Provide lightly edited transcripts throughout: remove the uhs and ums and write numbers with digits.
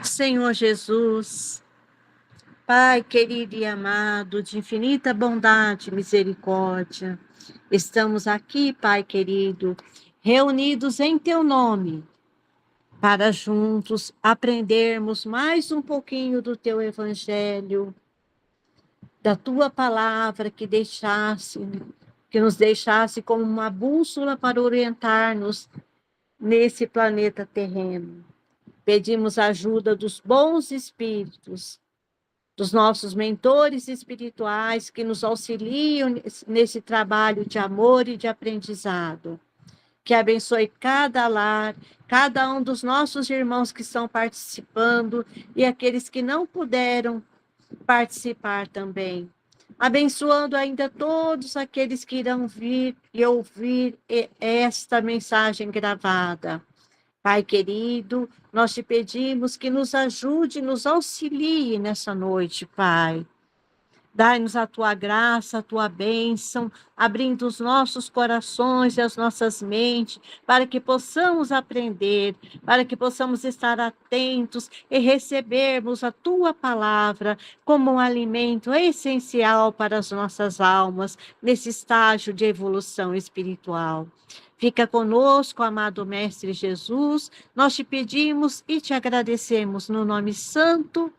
Senhor Jesus, Pai querido e amado, de infinita bondade e misericórdia, estamos aqui, Pai querido, reunidos em Teu nome, para juntos aprendermos mais um pouquinho do Teu Evangelho, da Tua palavra que nos deixasse como uma bússola para orientar-nos nesse planeta terreno. Pedimos a ajuda dos bons espíritos, dos nossos mentores espirituais que nos auxiliam nesse trabalho de amor e de aprendizado. Que abençoe cada lar, cada um dos nossos irmãos que estão participando e aqueles que não puderam participar também. Abençoando ainda todos aqueles que irão vir e ouvir esta mensagem gravada. Pai querido, nós te pedimos que nos ajude, nos auxilie nessa noite, Pai. Dai-nos a tua graça, a tua bênção, abrindo os nossos corações e as nossas mentes, para que possamos aprender, para que possamos estar atentos e recebermos a tua palavra como um alimento essencial para as nossas almas, nesse estágio de evolução espiritual. Fica conosco, amado Mestre Jesus, nós te pedimos e te agradecemos no nome santo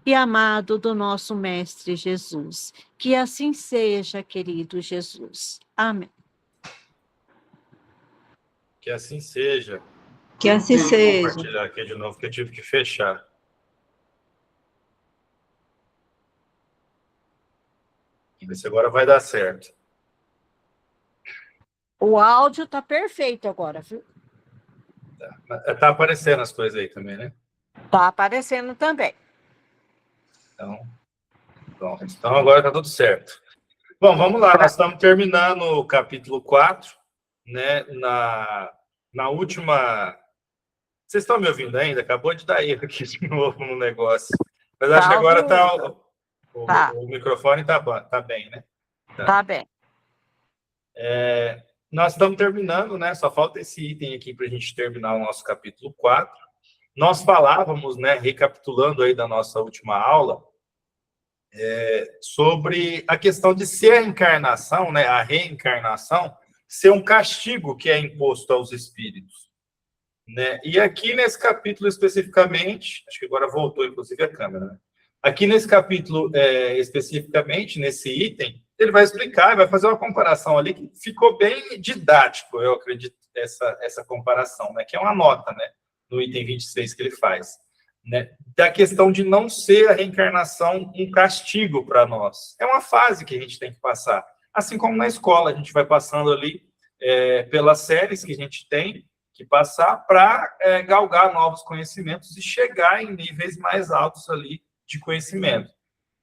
e amado do nosso Mestre Jesus. Que assim seja, querido Jesus. Amém. Que assim seja. Que assim Vou seja. compartilhar aqui de novo, que eu tive que fechar. Vamos ver se agora vai dar certo. O áudio está perfeito agora, viu? Tá aparecendo as coisas aí também, né? Está aparecendo também. Então, pronto. Então agora está tudo certo. Bom, vamos lá. Nós estamos terminando o capítulo 4, né? Na última... Vocês estão me ouvindo ainda? Acabou de dar erro aqui de novo no negócio. Mas acho que agora o microfone está bem, né? Tá bem. Nós estamos terminando, né? Só falta esse item aqui para a gente terminar o nosso capítulo 4. Nós falávamos, né, recapitulando aí da nossa última aula, sobre a questão de ser a encarnação, né, a reencarnação, ser um castigo que é imposto aos espíritos, né? E aqui nesse capítulo especificamente, acho que agora voltou inclusive a câmera, né? Aqui nesse capítulo especificamente, nesse item, ele vai explicar, vai fazer uma comparação ali que ficou bem didático, eu acredito, essa comparação, né, que é uma nota, né, no item 26 que ele faz, né, da questão de não ser a reencarnação um castigo para nós. É uma fase que a gente tem que passar. Assim como na escola, a gente vai passando ali pelas séries que a gente tem que passar para galgar novos conhecimentos e chegar em níveis mais altos ali de conhecimento.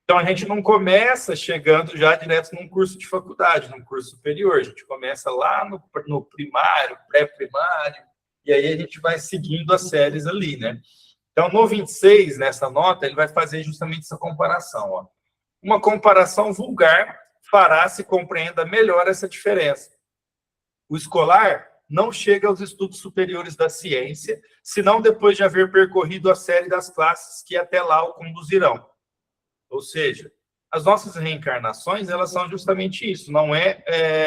Então, a gente não começa chegando já direto num curso de faculdade, num curso superior. A gente começa lá no primário, pré-primário, e aí a gente vai seguindo as séries ali, né? Então, no 26, nessa nota, ele vai fazer justamente essa comparação. Ó. Uma comparação vulgar fará se compreenda melhor essa diferença. O escolar não chega aos estudos superiores da ciência, senão depois de haver percorrido a série das classes que até lá o conduzirão. Ou seja, as nossas reencarnações, elas são justamente isso, não é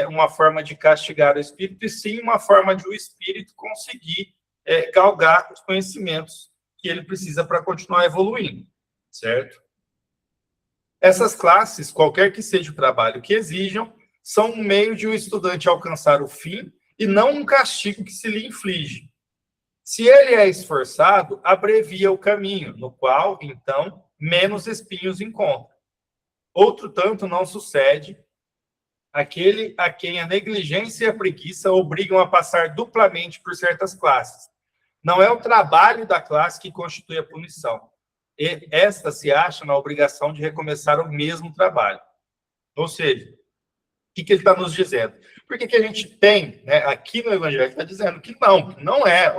uma forma de castigar o espírito, e sim uma forma de o espírito conseguir galgar os conhecimentos que ele precisa para continuar evoluindo, certo? Essas classes, qualquer que seja o trabalho que exijam, são um meio de o estudante alcançar o fim e não um castigo que se lhe inflige. Se ele é esforçado, abrevia o caminho, no qual, então, menos espinhos encontra. Outro tanto não sucede aquele a quem a negligência e a preguiça obrigam a passar duplamente por certas classes. Não é o trabalho da classe que constitui a punição. E esta se acha na obrigação de recomeçar o mesmo trabalho. Ou seja, o que ele está nos dizendo? Por que a gente tem, né, aqui no Evangelho, está dizendo que não é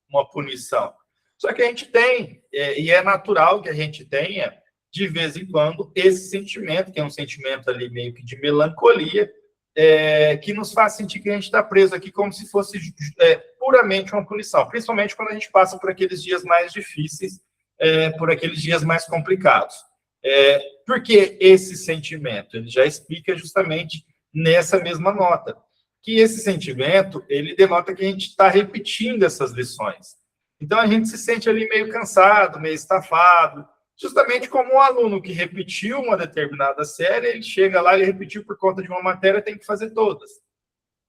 uma punição. Só que a gente tem, e é natural que a gente tenha, de vez em quando, esse sentimento, que é um sentimento ali meio que de melancolia, que nos faz sentir que a gente está preso aqui como se fosse puramente uma punição, principalmente quando a gente passa por aqueles dias mais difíceis, por aqueles dias mais complicados. Por que esse sentimento? Ele já explica justamente nessa mesma nota, que esse sentimento, ele denota que a gente está repetindo essas lições. Então, a gente se sente ali meio cansado, meio estafado, justamente como um aluno que repetiu uma determinada série, ele chega lá, ele repetiu por conta de uma matéria, tem que fazer todas.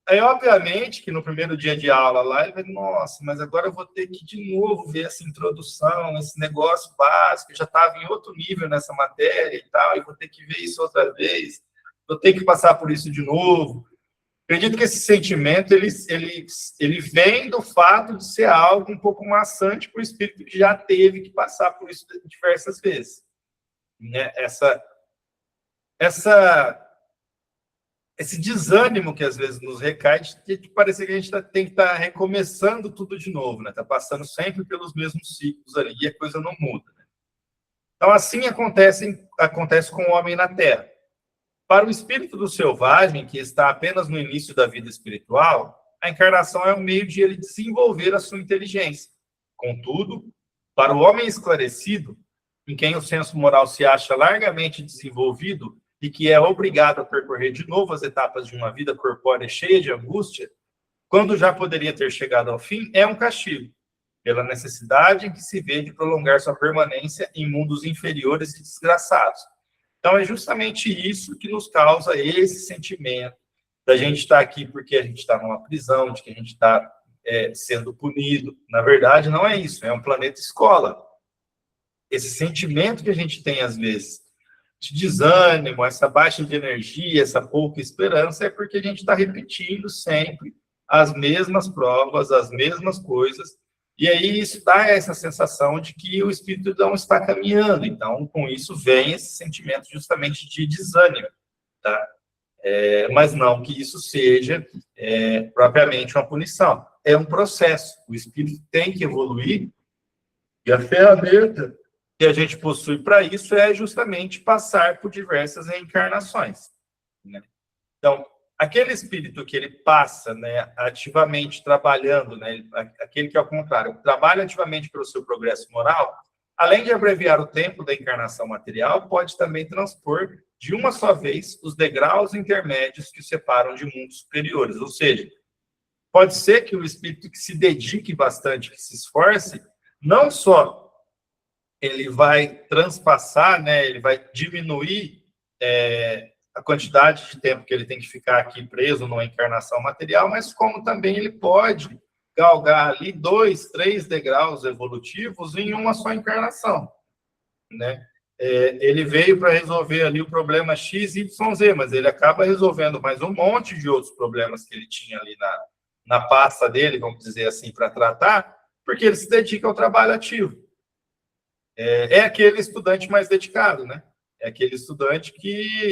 Aí, obviamente, que no primeiro dia de aula lá, ele vai, nossa, mas agora eu vou ter que de novo ver essa introdução, esse negócio básico, eu já estava em outro nível nessa matéria e tal, e vou ter que ver isso outra vez, vou ter que passar por isso de novo. Acredito que esse sentimento, ele vem do fato de ser algo um pouco maçante para o espírito que já teve que passar por isso diversas vezes. Né? Esse desânimo que às vezes nos recai, de parecer que a gente tem que estar recomeçando tudo de novo, né? Está passando sempre pelos mesmos ciclos ali e a coisa não muda. Né? Então, assim acontece com o homem na Terra. Para o espírito do selvagem, que está apenas no início da vida espiritual, a encarnação é um meio de ele desenvolver a sua inteligência. Contudo, para o homem esclarecido, em quem o senso moral se acha largamente desenvolvido e que é obrigado a percorrer de novo as etapas de uma vida corpórea cheia de angústia, quando já poderia ter chegado ao fim, é um castigo, pela necessidade em que se vê de prolongar sua permanência em mundos inferiores e desgraçados. Então, é justamente isso que nos causa esse sentimento da gente estar aqui porque a gente está numa prisão, de que a gente está sendo punido. Na verdade, não é isso, é um planeta escola. Esse sentimento que a gente tem, às vezes, de desânimo, essa baixa de energia, essa pouca esperança, é porque a gente está repetindo sempre as mesmas provas, as mesmas coisas, e aí isso dá essa sensação de que o espírito não está caminhando. Então, com isso vem esse sentimento justamente de desânimo, tá? Mas não que isso seja propriamente uma punição. É um processo. O espírito tem que evoluir e a ferramenta que a gente possui para isso é justamente passar por diversas reencarnações. Né? Então, aquele espírito que ele passa, né, ativamente trabalhando, né, aquele que, ao contrário, trabalha ativamente pelo seu progresso moral, além de abreviar o tempo da encarnação material, pode também transpor de uma só vez os degraus intermédios que o separam de mundos superiores. Ou seja, pode ser que o espírito que se dedique bastante, que se esforce, não só ele vai transpassar, né, ele vai diminuir a quantidade de tempo que ele tem que ficar aqui preso numa encarnação material, mas como também ele pode galgar ali 2, 3 degraus evolutivos em uma só encarnação, né? Ele veio para resolver ali o problema X, Y, Z, mas ele acaba resolvendo mais um monte de outros problemas que ele tinha ali na pasta dele, vamos dizer assim, para tratar, porque ele se dedica ao trabalho ativo. É aquele estudante mais dedicado, né? É aquele estudante que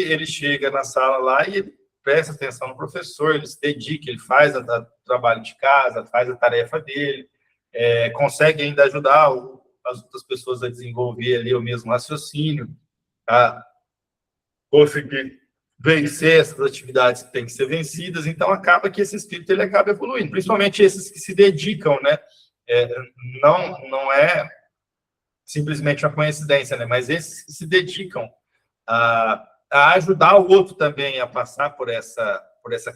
ele chega na sala lá e ele presta atenção no professor, ele se dedica, ele faz o trabalho de casa, faz a tarefa dele, consegue ainda ajudar as outras pessoas a desenvolver ali o mesmo raciocínio, a conseguir vencer essas atividades que têm que ser vencidas. Então, acaba que esse espírito ele acaba evoluindo, principalmente esses que se dedicam, né? Não é simplesmente uma coincidência, né? Mas esses que se dedicam a ajudar o outro também a passar por essa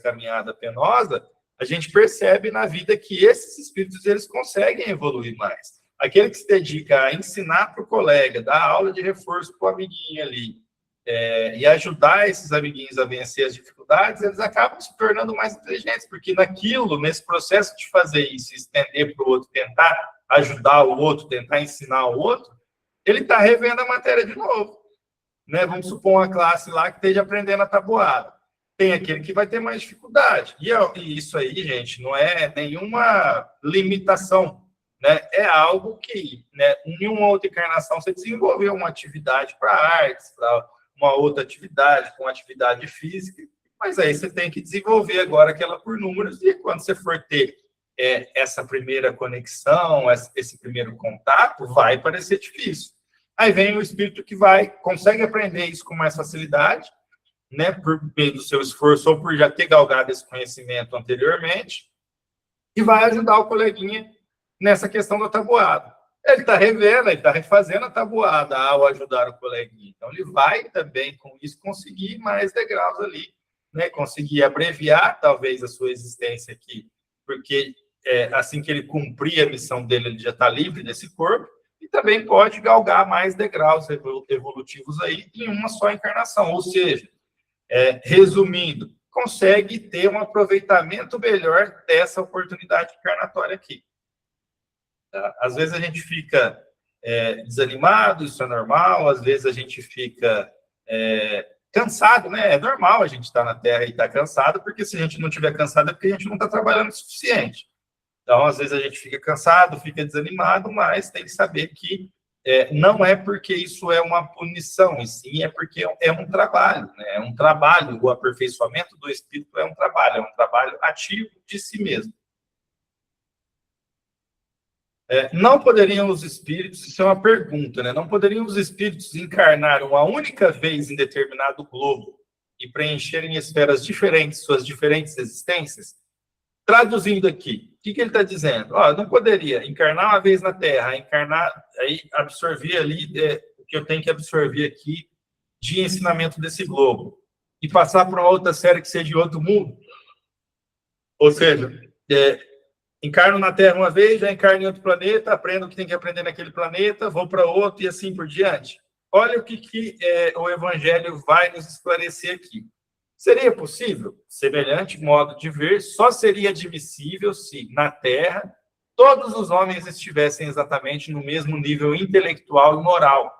caminhada penosa, a gente percebe na vida que esses espíritos eles conseguem evoluir mais. Aquele que se dedica a ensinar para o colega, dar aula de reforço para o amiguinho ali, e ajudar esses amiguinhos a vencer as dificuldades, eles acabam se tornando mais inteligentes, porque nesse processo de fazer isso, estender para o outro, tentar ajudar o outro, tentar ensinar o outro, ele está revendo a matéria de novo. Né? Vamos supor uma classe lá que esteja aprendendo a tabuada. Tem aquele que vai ter mais dificuldade. E isso aí, gente, não é nenhuma limitação. Né? É algo que, né, em uma outra encarnação, você desenvolveu uma atividade para artes, para uma outra atividade, com atividade física, mas aí você tem que desenvolver agora aquela por números, e quando você for ter essa primeira conexão, esse primeiro contato, vai parecer difícil. Aí vem o espírito que consegue aprender isso com mais facilidade, né, por meio do seu esforço ou por já ter galgado esse conhecimento anteriormente, e vai ajudar o coleguinha nessa questão da tabuada. Ele está revendo, ele está refazendo a tabuada ao ajudar o coleguinha. Então, ele vai também, com isso, conseguir mais degraus ali, né? Conseguir abreviar, talvez, a sua existência aqui, porque assim que ele cumprir a missão dele, ele já está livre desse corpo, e também pode galgar mais degraus evolutivos aí em uma só encarnação. Ou seja, resumindo, consegue ter um aproveitamento melhor dessa oportunidade encarnatória aqui. Às vezes a gente fica desanimado, isso é normal, às vezes a gente fica cansado, né? É normal a gente estar na Terra e estar cansado, porque se a gente não estiver cansado é porque a gente não está trabalhando o suficiente. Então, às vezes a gente fica cansado, fica desanimado, mas tem que saber que não é porque isso é uma punição, e sim é porque é um trabalho, né? É um trabalho, o aperfeiçoamento do espírito é um trabalho ativo de si mesmo. Não poderiam os espíritos, isso é uma pergunta, né? Não poderiam os espíritos encarnar uma única vez em determinado globo e preencherem esferas diferentes, suas diferentes existências? Traduzindo aqui, o que ele está dizendo? Não poderia encarnar uma vez na Terra, encarnar, aí absorver ali o que eu tenho que absorver aqui de ensinamento desse globo e passar para uma outra série que seja de outro mundo? Ou seja, encarno na Terra uma vez, já encarno em outro planeta, aprendo o que tem que aprender naquele planeta, vou para outro e assim por diante. Olha o que o Evangelho vai nos esclarecer aqui. Seria possível? Semelhante modo de ver só seria admissível se, na Terra, todos os homens estivessem exatamente no mesmo nível intelectual e moral.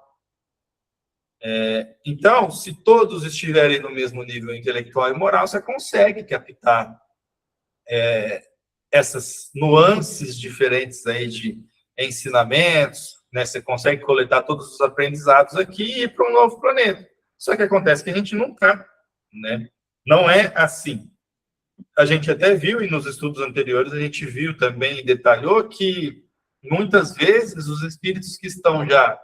Então, se todos estiverem no mesmo nível intelectual e moral, você consegue captar essas nuances diferentes aí de ensinamentos, né? Você consegue coletar todos os aprendizados aqui e ir para um novo planeta. Só que acontece que a gente não está, né? Não é assim. A gente até viu, e nos estudos anteriores a gente viu também e detalhou que muitas vezes os espíritos que estão já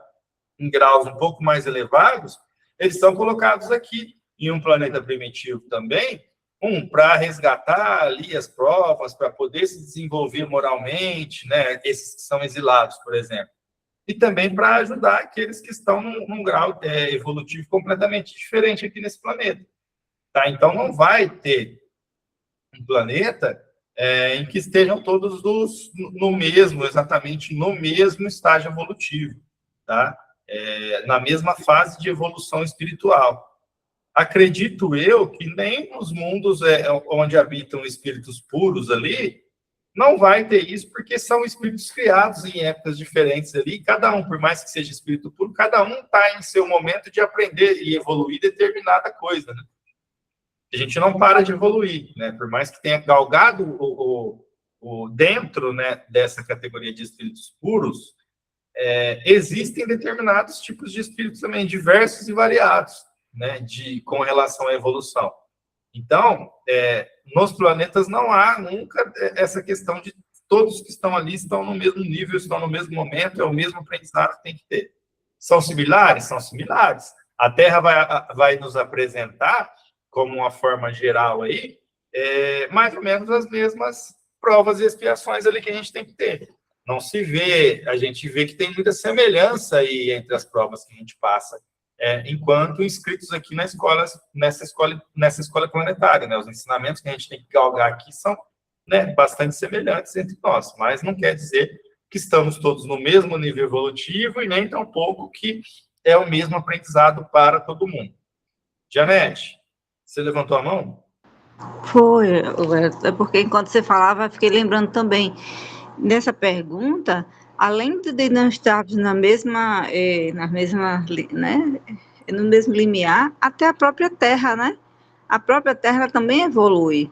em graus um pouco mais elevados, eles são colocados aqui em um planeta primitivo também, para resgatar ali as provas, para poder se desenvolver moralmente, né? Esses que são exilados, por exemplo. E também para ajudar aqueles que estão num grau evolutivo completamente diferente aqui nesse planeta. Tá? Então, não vai ter um planeta em que estejam todos exatamente no mesmo estágio evolutivo, tá? Na mesma fase de evolução espiritual. Acredito eu que nem nos mundos onde habitam espíritos puros ali, não vai ter isso, porque são espíritos criados em épocas diferentes ali, cada um, por mais que seja espírito puro, cada um está em seu momento de aprender e evoluir determinada coisa, né? A gente não para de evoluir, né? Por mais que tenha galgado o dentro, né, dessa categoria de espíritos puros, existem determinados tipos de espíritos também, diversos e variados, né, com relação à evolução. Então, nos planetas não há nunca essa questão de todos que estão ali estão no mesmo nível, estão no mesmo momento, é o mesmo aprendizado que tem que ter. São similares? São similares. A Terra vai nos apresentar, como uma forma geral aí, mais ou menos as mesmas provas e expiações ali que a gente tem que ter. Não se vê, a gente vê que tem muita semelhança aí entre as provas que a gente passa, enquanto inscritos aqui nessa escola planetária, né? Os ensinamentos que a gente tem que galgar aqui são, né, bastante semelhantes entre nós, mas não quer dizer que estamos todos no mesmo nível evolutivo e nem tampouco que é o mesmo aprendizado para todo mundo. Janete, você levantou a mão? Foi, Roberto. É porque enquanto você falava, eu fiquei lembrando também dessa pergunta, além de não estarmos na mesma, né, no mesmo limiar, até a própria Terra, né? A própria Terra também evolui.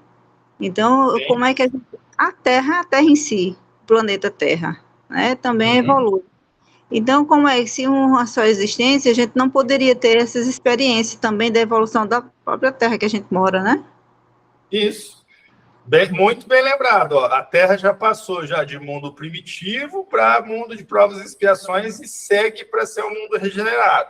Então, sim, como é que a Terra em si, o planeta Terra, né, também evolui. Então, como é que se uma só existência, a gente não poderia ter essas experiências também da evolução da própria Terra que a gente mora, né? Isso. Muito bem lembrado. Ó. A Terra já passou já de mundo primitivo para mundo de provas e expiações e segue para ser um mundo regenerado.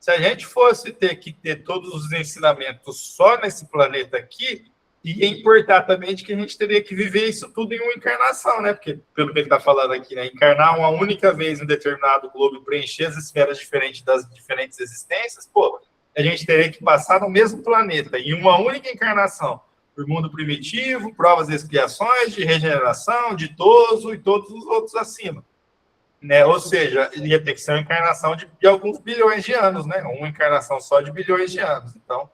Se a gente fosse ter que ter todos os ensinamentos só nesse planeta aqui, ia importar também de que a gente teria que viver isso tudo em uma encarnação, né? Porque, pelo que ele está falando aqui, né? Encarnar uma única vez em um determinado globo e preencher as esferas diferentes das diferentes existências, pô, a gente teria que passar no mesmo planeta, em uma única encarnação, por mundo primitivo, provas e expiações, de regeneração, de Toso e todos os outros acima. Né? Ou seja, ia ter que ser uma encarnação de alguns bilhões de anos, né? Uma encarnação só de bilhões de anos. Então,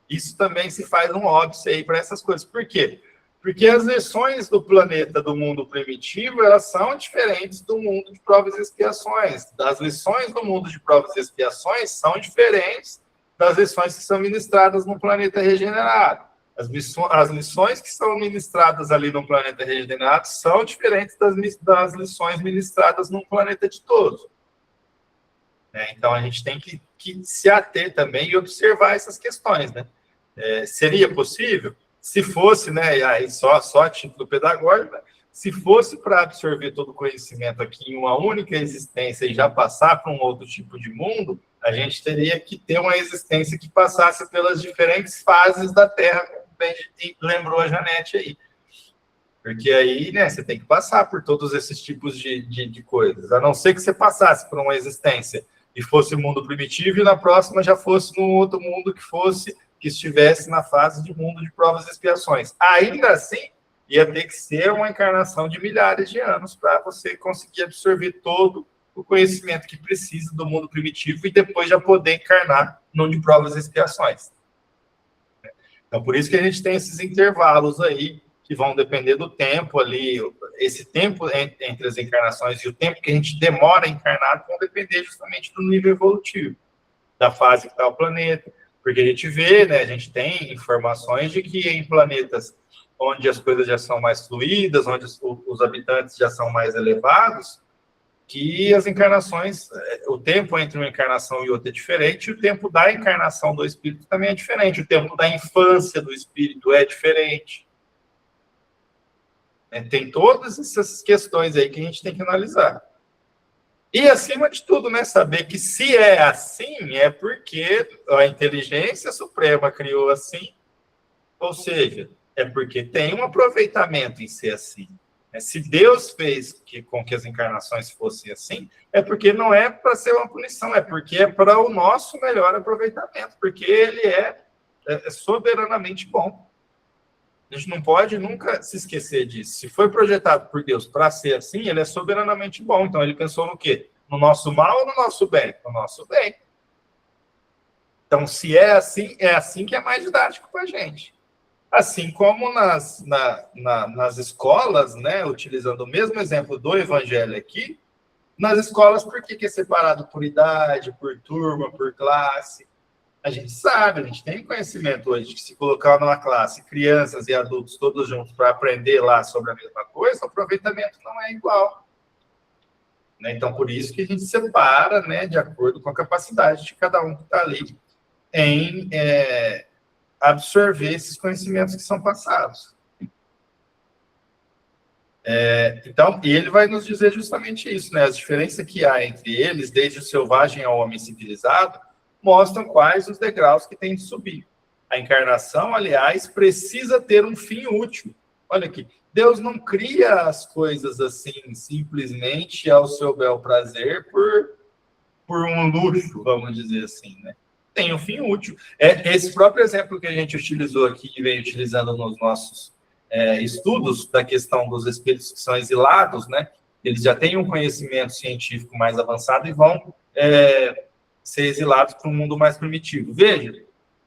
isso também se faz um óbice aí para essas coisas. Por quê? Porque as lições do planeta do mundo primitivo, elas são diferentes do mundo de provas e expiações. As lições do mundo de provas e expiações são diferentes das lições que são ministradas no planeta regenerado. As lições que são ministradas ali no planeta regenerado são diferentes das lições ministradas no planeta de todos. Então, a gente tem que se ater também e observar essas questões, né? Seria possível? Se fosse, né, aí só a título pedagógico, se fosse para absorver todo o conhecimento aqui em uma única existência e já passar para um outro tipo de mundo, a gente teria que ter uma existência que passasse pelas diferentes fases da Terra, como bem lembrou a Janete aí. Porque aí, né, você tem que passar por todos esses tipos de coisas, a não ser que você passasse por uma existência e fosse o mundo primitivo e na próxima já fosse num outro mundo que estivesse na fase de mundo de provas e expiações. Ainda assim, ia ter que ser uma encarnação de milhares de anos para você conseguir absorver todo o conhecimento que precisa do mundo primitivo e depois já poder encarnar no de provas e expiações. Então, por isso que a gente tem esses intervalos aí, que vão depender do tempo ali, esse tempo entre as encarnações e o tempo que a gente demora a encarnar vão depender justamente do nível evolutivo, da fase que está o planeta, porque a gente vê, né, a gente tem informações de que em planetas onde as coisas já são mais fluídas, onde os habitantes já são mais elevados, que as encarnações, o tempo entre uma encarnação e outra é diferente, e o tempo da encarnação do espírito também é diferente, o tempo da infância do espírito é diferente. Tem todas essas questões aí que a gente tem que analisar. E, acima de tudo, né, saber que se é assim, é porque a inteligência suprema criou assim, ou seja, é porque tem um aproveitamento em ser assim. Se Deus fez com que as encarnações fossem assim, é porque não é para ser uma punição, é porque é para o nosso melhor aproveitamento, porque ele é soberanamente bom. A gente não pode nunca se esquecer disso. Se foi projetado por Deus para ser assim, ele é soberanamente bom. Então, ele pensou no quê? No nosso mal ou no nosso bem? No nosso bem. Então, se é assim que é mais didático para a gente. Assim como nas escolas, né, utilizando o mesmo exemplo do evangelho aqui, nas escolas, por que é separado por idade, por turma, por classe? A gente sabe, a gente tem conhecimento hoje que se colocar numa classe crianças e adultos todos juntos para aprender lá sobre a mesma coisa, o aproveitamento não é igual. Então, por isso que a gente separa, né, de acordo com a capacidade de cada um que está ali em absorver esses conhecimentos que são passados. Então, e ele vai nos dizer justamente isso, né? As diferenças que há entre eles, desde o selvagem ao homem civilizado, mostram quais os degraus que tem de subir. A encarnação, aliás, precisa ter um fim útil. Olha aqui, Deus não cria as coisas assim, simplesmente ao seu bel prazer, por um luxo, vamos dizer assim, né? Tem um fim útil. Esse próprio exemplo que a gente utilizou aqui, e vem utilizando nos nossos estudos da questão dos espíritos que são exilados, né? Eles já têm um conhecimento científico mais avançado e vão ser exilados para um mundo mais primitivo. Veja,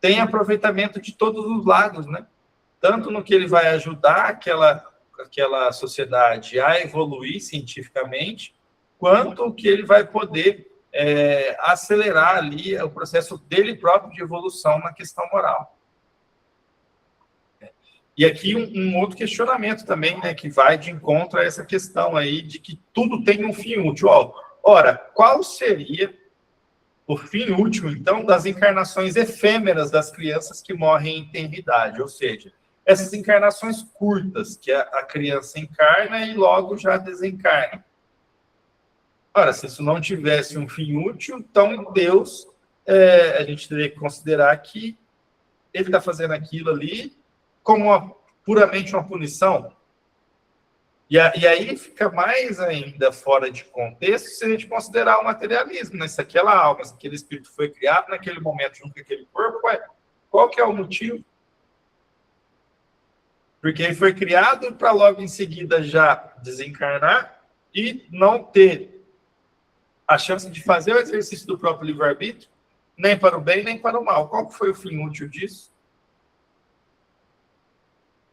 tem aproveitamento de todos os lados, né? Tanto no que ele vai ajudar aquela sociedade a evoluir cientificamente, quanto o que ele vai poder acelerar ali o processo dele próprio de evolução na questão moral. E aqui um outro questionamento também, né, que vai de encontro a essa questão aí de que tudo tem um fim útil. Ora, qual seria o fim útil, então, das encarnações efêmeras das crianças que morrem em tenridade? Ou seja, essas encarnações curtas, que a criança encarna e logo já desencarna. Ora, se isso não tivesse um fim útil, então Deus, a gente teria que considerar que ele está fazendo aquilo ali como puramente uma punição. E aí fica mais ainda fora de contexto se a gente considerar o materialismo, né? Se aquela alma, se aquele espírito foi criado naquele momento junto com aquele corpo, qual que é o motivo? Porque ele foi criado para logo em seguida já desencarnar e não ter a chance de fazer o exercício do próprio livre-arbítrio, nem para o bem, nem para o mal. Qual que foi o fim útil disso?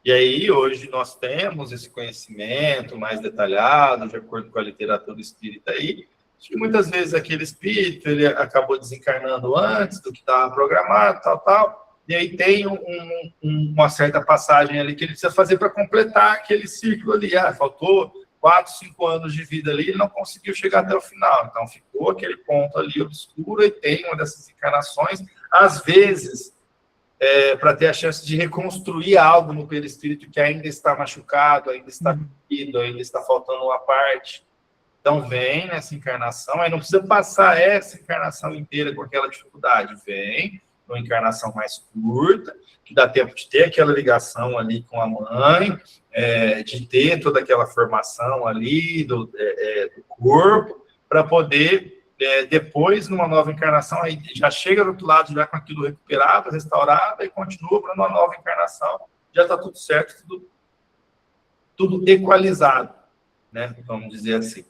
E aí, hoje, nós temos esse conhecimento mais detalhado, de acordo com a literatura espírita aí, que muitas vezes aquele espírito ele acabou desencarnando antes do que estava programado, tal, e aí tem uma certa passagem ali que ele precisa fazer para completar aquele ciclo ali. Faltou 4, 5 anos de vida ali, ele não conseguiu chegar até o final. Então, ficou aquele ponto ali obscuro e tem uma dessas encarnações, às vezes, para ter a chance de reconstruir algo no perispírito que ainda está machucado, ainda está ferido, ainda está faltando uma parte. Então, vem nessa encarnação, aí não precisa passar essa encarnação inteira com aquela dificuldade. Vem numa encarnação mais curta, que dá tempo de ter aquela ligação ali com a mãe, de ter toda aquela formação ali do corpo, para poder... depois, numa nova encarnação, aí já chega do outro lado já com aquilo recuperado, restaurado, e continua para uma nova encarnação, já está tudo certo, tudo equalizado, né? Vamos dizer assim.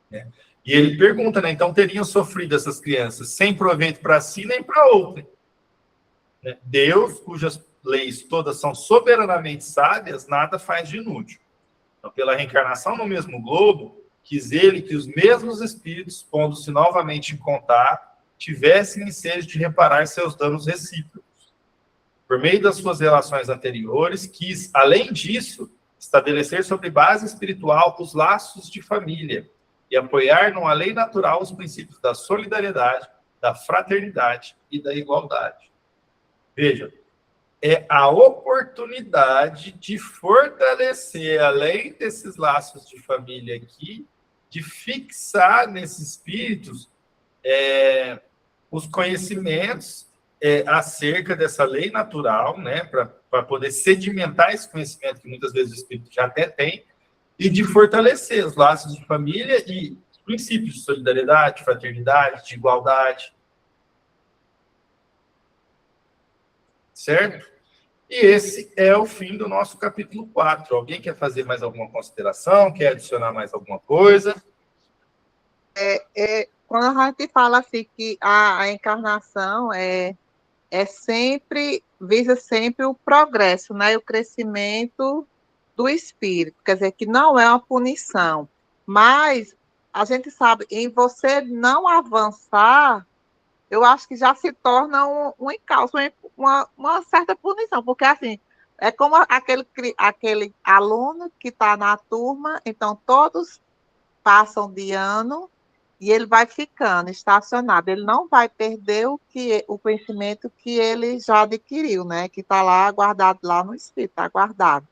Né? E ele pergunta, né? Então, teriam sofrido essas crianças sem proveito para si nem para outrem. Né? Deus, cujas leis todas são soberanamente sábias, nada faz de inútil. Então, pela reencarnação no mesmo globo, quis ele que os mesmos espíritos, pondo-se novamente em contato, tivessem ensejos de reparar seus danos recíprocos. Por meio das suas relações anteriores, quis, além disso, estabelecer sobre base espiritual os laços de família e apoiar numa lei natural os princípios da solidariedade, da fraternidade e da igualdade. Veja, é a oportunidade de fortalecer, além desses laços de família aqui, de fixar nesses espíritos os conhecimentos acerca dessa lei natural, né, para poder sedimentar esse conhecimento que muitas vezes o espírito já até tem, e de fortalecer os laços de família e os princípios de solidariedade, de fraternidade, de igualdade. Certo? E esse é o fim do nosso capítulo 4. Alguém quer fazer mais alguma consideração? Quer adicionar mais alguma coisa? Quando a gente fala assim que a encarnação visa sempre o progresso, né? E o crescimento do espírito. Quer dizer, que não é uma punição. Mas a gente sabe, em você não avançar, eu acho que já se torna um encalço, uma certa punição, porque assim, é como aquele aluno que está na turma, então todos passam de ano e ele vai ficando estacionado, ele não vai perder o conhecimento que ele já adquiriu, né? Que está lá guardado lá no espírito, está guardado.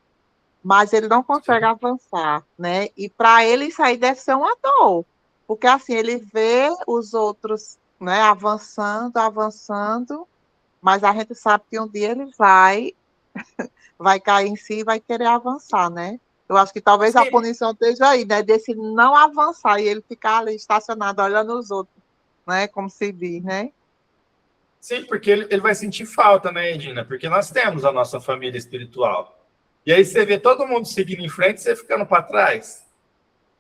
Mas ele não consegue avançar, né? E para ele isso aí deve ser uma dor, porque assim, ele vê os outros, né, avançando, mas a gente sabe que um dia ele vai cair em si e vai querer avançar, né? Eu acho que talvez Sim. A punição esteja aí, né? Desse não avançar e ele ficar ali estacionado olhando os outros, né? Como se diz, né? Sim, porque ele vai sentir falta, né, Edina? Porque nós temos a nossa família espiritual. E aí você vê todo mundo seguindo em frente e você ficando para trás.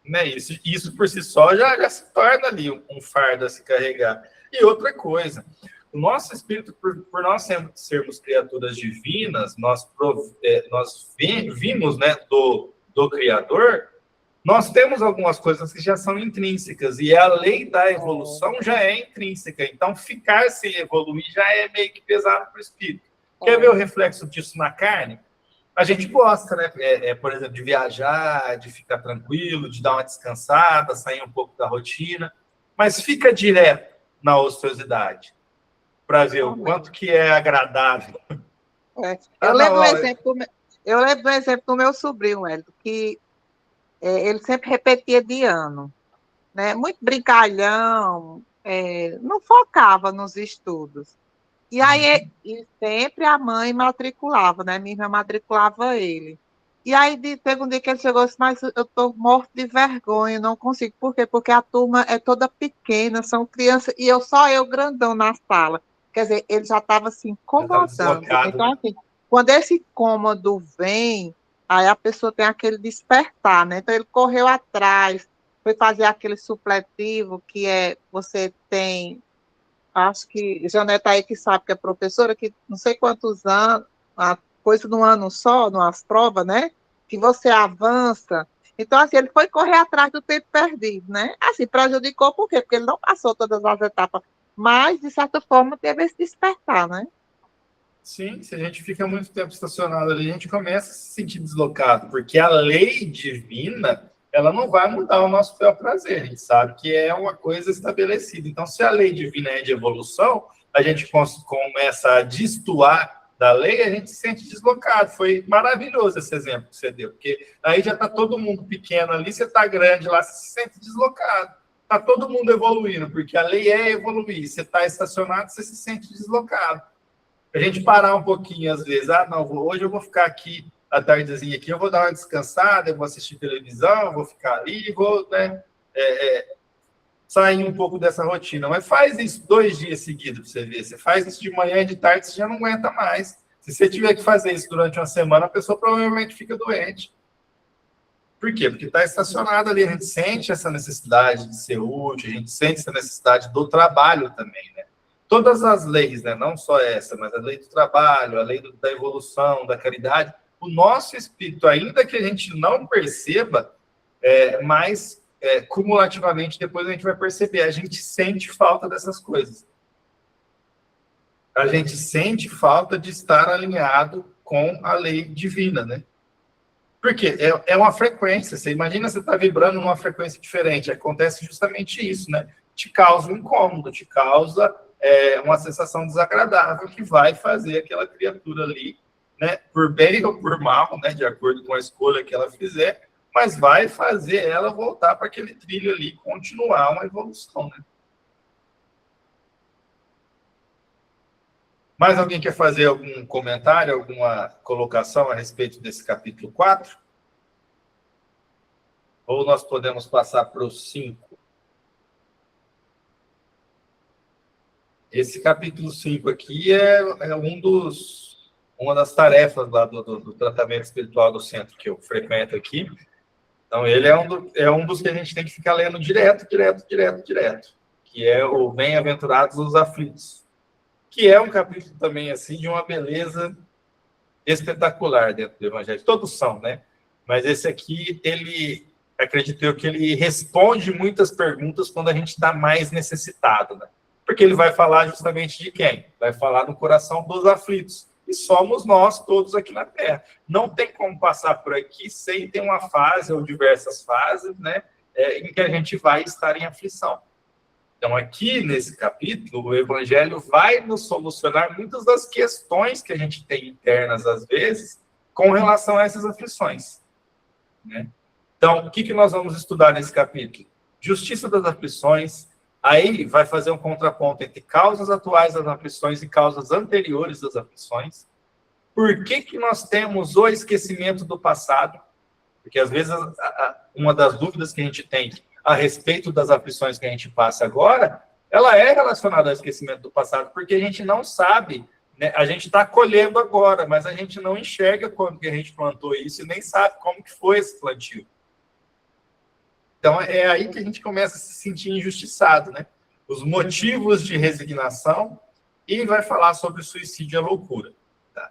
Né? Isso por si só já se torna ali um fardo a se carregar. E outra coisa, o nosso espírito, por nós sermos criaturas divinas, nós vimos, né, do Criador, nós temos algumas coisas que já são intrínsecas, e a lei da evolução já é intrínseca. Então, ficar sem evoluir já é meio que pesado para o espírito. Quer ver o reflexo disso na carne? A gente gosta, né? Por exemplo, de viajar, de ficar tranquilo, de dar uma descansada, sair um pouco da rotina, mas fica direto na ociosidade para ver o quanto que é agradável. Eu lembro do exemplo do meu sobrinho, Hélio, que ele sempre repetia de ano. né? Muito brincalhão, não focava nos estudos. E aí, e sempre a mãe matriculava, né? Minha irmã matriculava ele. E aí, teve um dia que ele chegou e disse, mas eu estou morto de vergonha, não consigo. Por quê? Porque a turma é toda pequena, são crianças, e só eu grandão na sala. Quer dizer, ele já estava se Já estava incomodando. deslocado, Então, né? assim, quando esse incômodo vem, aí a pessoa tem aquele despertar, né? Então, ele correu atrás, foi fazer aquele supletivo, que é, você tem, acho que Janeta aí que sabe que é professora, que não sei quantos anos, a coisa de um ano só, numas provas, né? Que você avança. Então, assim, ele foi correr atrás do tempo perdido, né? Assim, prejudicou por quê? Porque ele não passou todas as etapas, mas, de certa forma, teve esse despertar, né? Sim, se a gente fica muito tempo estacionado ali, a gente começa a se sentir deslocado, porque a lei divina, ela não vai mudar o nosso bel prazer, a gente sabe que é uma coisa estabelecida. Então, se a lei divina é de evolução, a gente começa a destoar da lei, a gente se sente deslocado. Foi maravilhoso esse exemplo que você deu, porque aí já está todo mundo pequeno ali, você está grande lá, você se sente deslocado. Está todo mundo evoluindo, porque a lei é evoluir. Você está estacionado, você se sente deslocado. A gente parar um pouquinho, às vezes, não, hoje eu vou ficar aqui, a tardezinha aqui, eu vou dar uma descansada, eu vou assistir televisão, eu vou ficar ali, vou, né, sair um pouco dessa rotina. Mas faz isso 2 dias seguidos para você ver. Você faz isso de manhã e de tarde, você já não aguenta mais. Se você tiver que fazer isso durante uma semana, a pessoa provavelmente fica doente. Por quê? Porque está estacionado ali, a gente sente essa necessidade de ser útil, a gente sente essa necessidade do trabalho também, né? Todas as leis, né? Não só essa, mas a lei do trabalho, a lei da evolução, da caridade, o nosso espírito, ainda que a gente não perceba, mas cumulativamente depois a gente vai perceber, a gente sente falta dessas coisas. A gente sente falta de estar alinhado com a lei divina, né? Porque é uma frequência, você imagina você está vibrando numa frequência diferente, acontece justamente isso, né? Te causa um incômodo, te causa uma sensação desagradável que vai fazer aquela criatura ali, né, por bem ou por mal, né, de acordo com a escolha que ela fizer, mas vai fazer ela voltar para aquele trilho ali, continuar uma evolução, né? Mais alguém quer fazer algum comentário, alguma colocação a respeito desse capítulo 4? Ou nós podemos passar para o 5? Esse capítulo 5 aqui é uma das tarefas lá do tratamento espiritual do centro que eu frequento aqui. Então, ele é um dos que a gente tem que ficar lendo direto, que é o Bem-aventurados os aflitos, que é um capítulo também, assim, de uma beleza espetacular dentro do Evangelho. Todos são, né? Mas esse aqui, acredito eu que ele responde muitas perguntas quando a gente está mais necessitado, né? Porque ele vai falar justamente de quem? Vai falar no coração dos aflitos. E somos nós todos aqui na Terra. Não tem como passar por aqui sem ter uma fase ou diversas fases, né, em que a gente vai estar em aflição. Então, aqui nesse capítulo, o Evangelho vai nos solucionar muitas das questões que a gente tem internas, às vezes, com relação a essas aflições, né? Então, o que nós vamos estudar nesse capítulo? Justiça das aflições. Aí vai fazer um contraponto entre causas atuais das aflições e causas anteriores das aflições. Por que nós temos o esquecimento do passado? Porque, às vezes, uma das dúvidas que a gente tem a respeito das aflições que a gente passa agora, ela é relacionada ao esquecimento do passado, porque a gente não sabe, né? A gente está colhendo agora, mas a gente não enxerga como que a gente plantou isso e nem sabe como que foi esse plantio. Então, é aí que a gente começa a se sentir injustiçado, né? Os motivos de resignação, e vai falar sobre o suicídio e a loucura.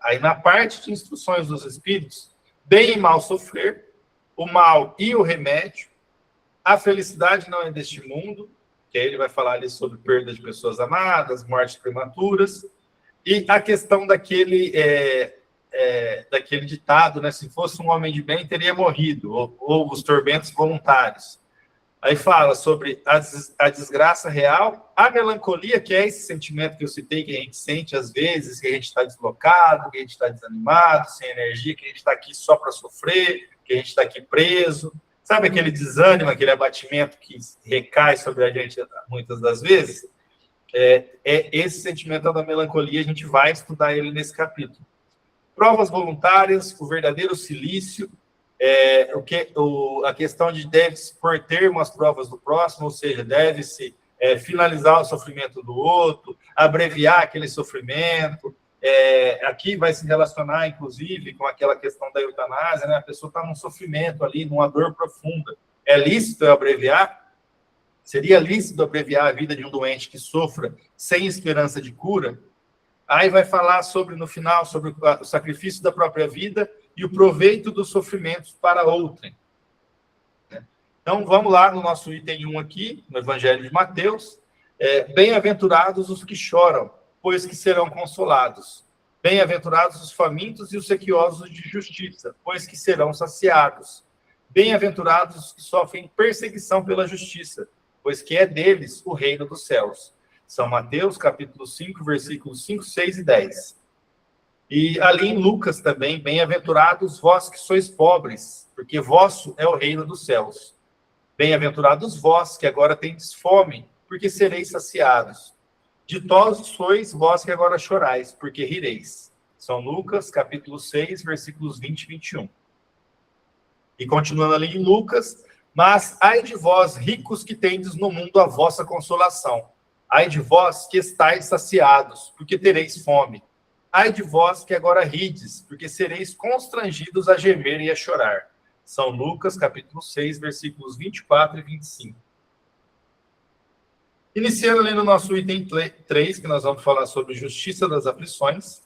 Aí, na parte de instruções dos espíritos, bem e mal sofrer, o mal e o remédio, a felicidade não é deste mundo, que aí ele vai falar ali sobre perda de pessoas amadas, mortes prematuras, e a questão daquele ditado, né? Se fosse um homem de bem, teria morrido, ou os tormentos voluntários. Aí fala sobre a desgraça real, a melancolia, que é esse sentimento que eu citei, que a gente sente às vezes, que a gente está deslocado, que a gente está desanimado, sem energia, que a gente está aqui só para sofrer, que a gente está aqui preso. Sabe aquele desânimo, aquele abatimento que recai sobre a gente muitas das vezes? Esse sentimento da melancolia, a gente vai estudar ele nesse capítulo. Provas voluntárias, o verdadeiro cilício, a questão de deve-se pôr termo às provas do próximo, ou seja, deve-se finalizar o sofrimento do outro, abreviar aquele sofrimento. Aqui vai se relacionar, inclusive, com aquela questão da eutanásia, né? A pessoa está num sofrimento ali, numa dor profunda. É lícito eu abreviar? Seria lícito abreviar a vida de um doente que sofra sem esperança de cura? Aí vai falar no final, sobre o sacrifício da própria vida e o proveito dos sofrimentos para outrem. Então, vamos lá no nosso item 1 aqui, no Evangelho de Mateus. Bem-aventurados os que choram, pois que serão consolados. Bem-aventurados os famintos e os sequiosos de justiça, pois que serão saciados. Bem-aventurados os que sofrem perseguição pela justiça, pois que é deles o reino dos céus. São Mateus, capítulo 5, versículos 5, 6 e 10. E ali em Lucas também, bem-aventurados vós que sois pobres, porque vosso é o reino dos céus. Bem-aventurados vós que agora tendes fome, porque sereis saciados. Ditosos sois vós que agora chorais, porque rireis. São Lucas, capítulo 6, versículos 20 e 21. E continuando ali em Lucas, mas ai de vós, ricos que tendes no mundo a vossa consolação. Ai de vós que estáis saciados, porque tereis fome. Ai de vós que agora rides, porque sereis constrangidos a gemer e a chorar. São Lucas, capítulo 6, versículos 24 e 25. Iniciando ali no nosso item 3, que nós vamos falar sobre justiça das aflições.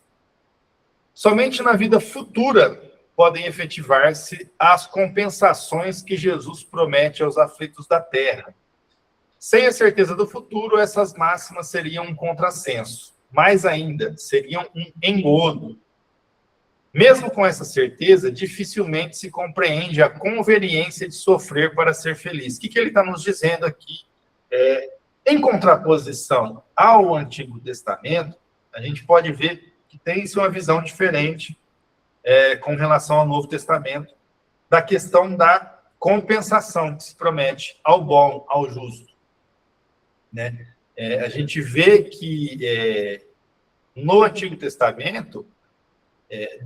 Somente na vida futura podem efetivar-se as compensações que Jesus promete aos aflitos da terra. Sem a certeza do futuro, essas máximas seriam um contrassenso. Mais ainda, seriam um engodo. Mesmo com essa certeza, dificilmente se compreende a conveniência de sofrer para ser feliz. O que ele está nos dizendo aqui? Em contraposição ao Antigo Testamento, a gente pode ver que tem-se uma visão diferente com relação ao Novo Testamento, da questão da compensação que se promete ao bom, ao justo. Né? A gente vê que no Antigo Testamento,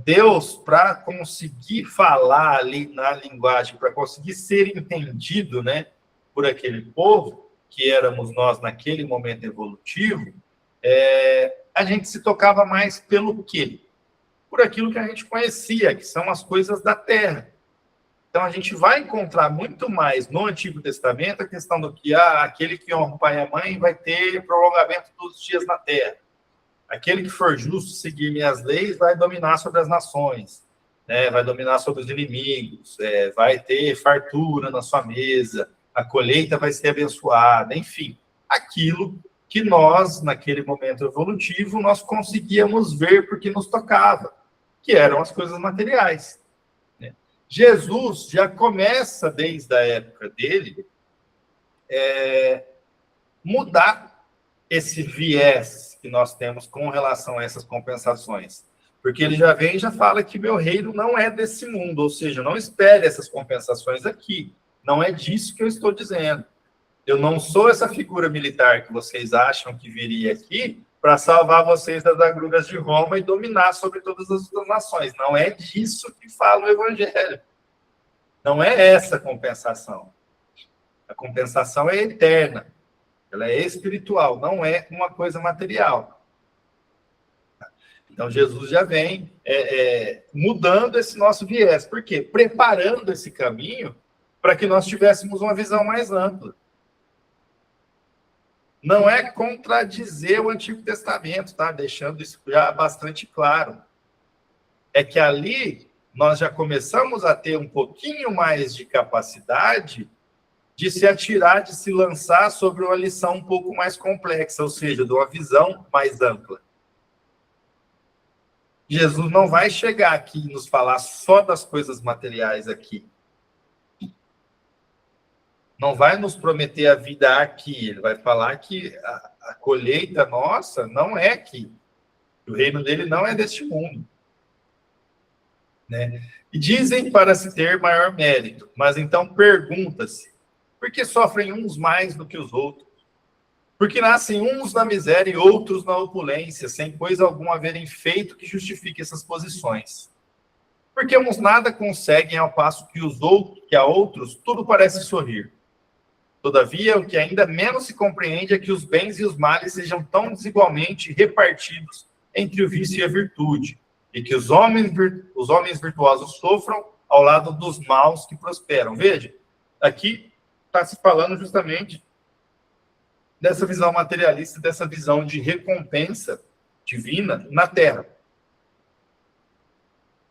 Deus, para conseguir falar ali na linguagem, para conseguir ser entendido, né, por aquele povo, que éramos nós naquele momento evolutivo, a gente se tocava mais pelo quê? Por aquilo que a gente conhecia, que são as coisas da terra. Então, a gente vai encontrar muito mais no Antigo Testamento a questão do que aquele que honra o pai e a mãe vai ter prolongamento dos dias na terra. Aquele que for justo seguir minhas leis vai dominar sobre as nações, né? Vai dominar sobre os inimigos, vai ter fartura na sua mesa, a colheita vai ser abençoada, enfim. Aquilo que nós, naquele momento evolutivo, nós conseguíamos ver porque nos tocava, que eram as coisas materiais. Jesus já começa, desde a época dele, mudar esse viés que nós temos com relação a essas compensações. Porque ele já vem e já fala que meu reino não é desse mundo, ou seja, não espere essas compensações aqui. Não é disso que eu estou dizendo. Eu não sou essa figura militar que vocês acham que viria aqui para salvar vocês das agruras de Roma e dominar sobre todas as outras nações. Não é disso que fala o Evangelho. Não é essa compensação. A compensação é eterna. Ela é espiritual, não é uma coisa material. Então, Jesus já vem mudando esse nosso viés. Por quê? Preparando esse caminho para que nós tivéssemos uma visão mais ampla. Não é contradizer o Antigo Testamento, tá? Deixando isso já bastante claro. É que ali nós já começamos a ter um pouquinho mais de capacidade de se atirar, de se lançar sobre uma lição um pouco mais complexa, ou seja, de uma visão mais ampla. Jesus não vai chegar aqui e nos falar só das coisas materiais aqui. Não vai nos prometer a vida aqui. Ele vai falar que a colheita nossa não é aqui. O reino dele não é deste mundo. né? E dizem para se ter maior mérito, mas então pergunta-se, por que sofrem uns mais do que os outros? Porque nascem uns na miséria e outros na opulência, sem coisa alguma haverem feito que justifique essas posições. Porque uns nada conseguem, ao passo que que a outros tudo parece sorrir. Todavia, o que ainda menos se compreende é que os bens e os males sejam tão desigualmente repartidos entre o vício e a virtude, e que os homens virtuosos sofram ao lado dos maus que prosperam. Veja, aqui está se falando justamente dessa visão materialista, dessa visão de recompensa divina na Terra.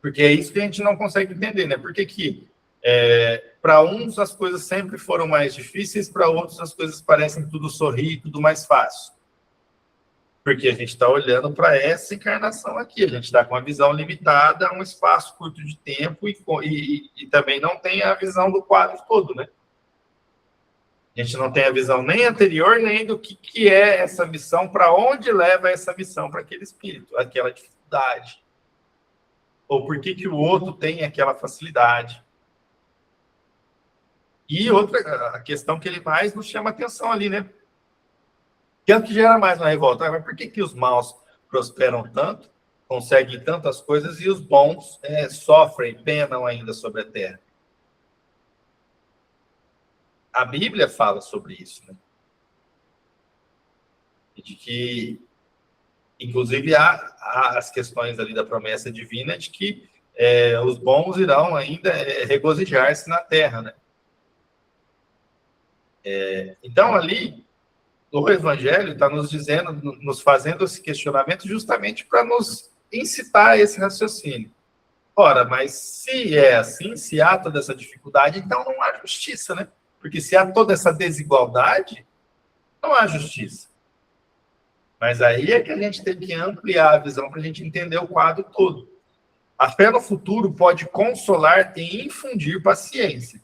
Porque é isso que a gente não consegue entender, né? Por que para uns as coisas sempre foram mais difíceis, para outros as coisas parecem tudo sorrir, tudo mais fácil? Porque a gente está olhando para essa encarnação aqui, a gente está com uma visão limitada a um espaço curto de tempo e também não tem a visão do quadro todo, né? A gente não tem a visão nem anterior, nem do que é essa missão, para onde leva essa missão para aquele espírito, aquela dificuldade. Ou por que o outro tem aquela facilidade. E outra, a questão que ele mais nos chama atenção ali, né? Que é o que gera mais uma revolta. Mas por que os maus prosperam tanto, conseguem tantas coisas, e os bons sofrem, penam ainda sobre a terra? A Bíblia fala sobre isso, né? De que, inclusive, há as questões ali da promessa divina de que os bons irão ainda regozijar-se na terra, né? Então, ali, o Evangelho está nos dizendo, nos fazendo esse questionamento justamente para nos incitar a esse raciocínio. Ora, mas se é assim, se há toda essa dificuldade, então não há justiça, né? Porque se há toda essa desigualdade, não há justiça. Mas aí é que a gente tem que ampliar a visão para a gente entender o quadro todo. A fé no futuro pode consolar e infundir paciência,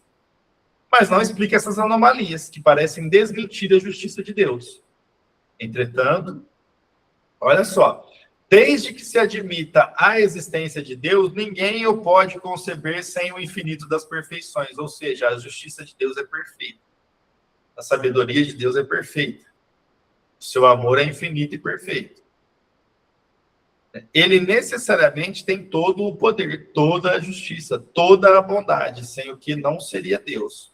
mas não explica essas anomalias que parecem desmentir a justiça de Deus. Entretanto, olha só, desde que se admita a existência de Deus, ninguém o pode conceber sem o infinito das perfeições, ou seja, a justiça de Deus é perfeita, a sabedoria de Deus é perfeita, o seu amor é infinito e perfeito. Ele necessariamente tem todo o poder, toda a justiça, toda a bondade, sem o que não seria Deus.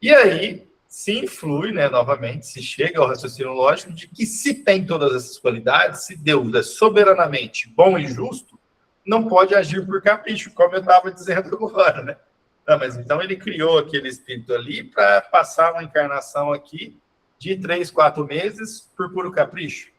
E aí se influi, né, novamente, se chega ao raciocínio lógico de que se tem todas essas qualidades, se Deus é soberanamente bom e justo, não pode agir por capricho, como eu estava dizendo agora, né? Não, mas então ele criou aquele espírito ali para passar uma encarnação aqui de 3, 4 meses por puro capricho.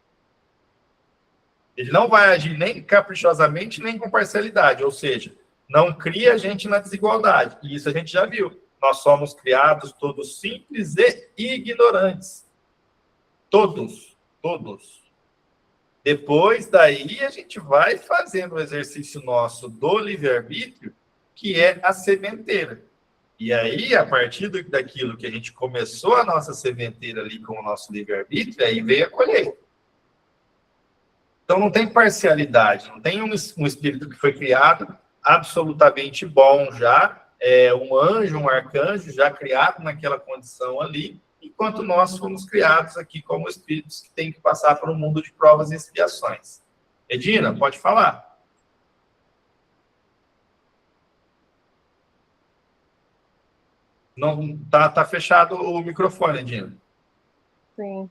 Ele não vai agir nem caprichosamente, nem com parcialidade, ou seja, não cria a gente na desigualdade. E isso a gente já viu. Nós somos criados todos simples e ignorantes. Todos. Depois daí a gente vai fazendo o exercício nosso do livre-arbítrio, que é a sementeira. E aí, a partir daquilo que a gente começou a nossa sementeira ali com o nosso livre-arbítrio, aí veio a colheita. Então não tem parcialidade, não tem um espírito que foi criado absolutamente bom já, um anjo, um arcanjo já criado naquela condição ali, enquanto nós fomos criados aqui como espíritos que têm que passar por um mundo de provas e expiações. Edina, pode falar. Não tá fechado o microfone, Edina. Sim.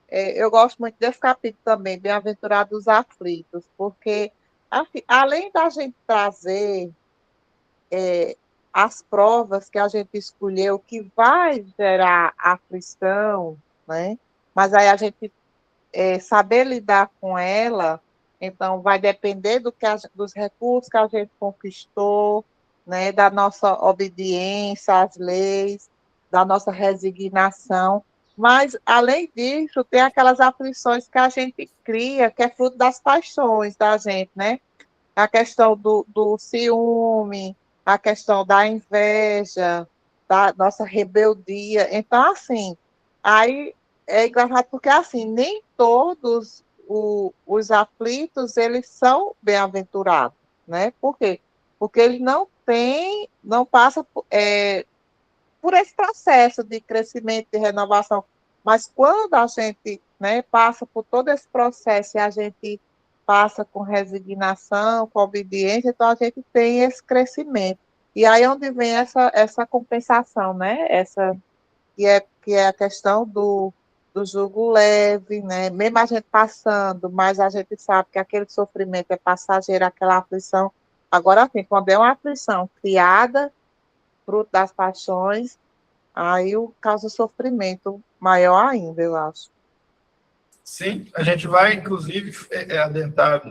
Eu gosto muito desse capítulo também, Bem-aventurados os aflitos, porque, assim, além da gente trazer as provas que a gente escolheu, que vai gerar aflição, né? Mas aí a gente saber lidar com ela, então vai depender dos recursos que a gente conquistou, né? Da nossa obediência às leis, da nossa resignação. Mas, além disso, tem aquelas aflições que a gente cria, que é fruto das paixões da gente, né? A questão do ciúme, a questão da inveja, da nossa rebeldia. Então, assim, aí é engraçado porque, assim, nem todos os aflitos, eles são bem-aventurados, né? Por quê? porque ele não passa por esse processo de crescimento, de renovação. Mas quando a gente, né, passa por todo esse processo e a gente passa com resignação, com obediência, então a gente tem esse crescimento. E aí é onde vem essa compensação, né? Que é a questão do jugo leve, né? Mesmo a gente passando, mas a gente sabe que aquele sofrimento é passageiro, aquela aflição. Agora, assim, quando é uma aflição criada, fruto das paixões, aí causa sofrimento maior ainda, eu acho. Sim, a gente vai, inclusive, adentrar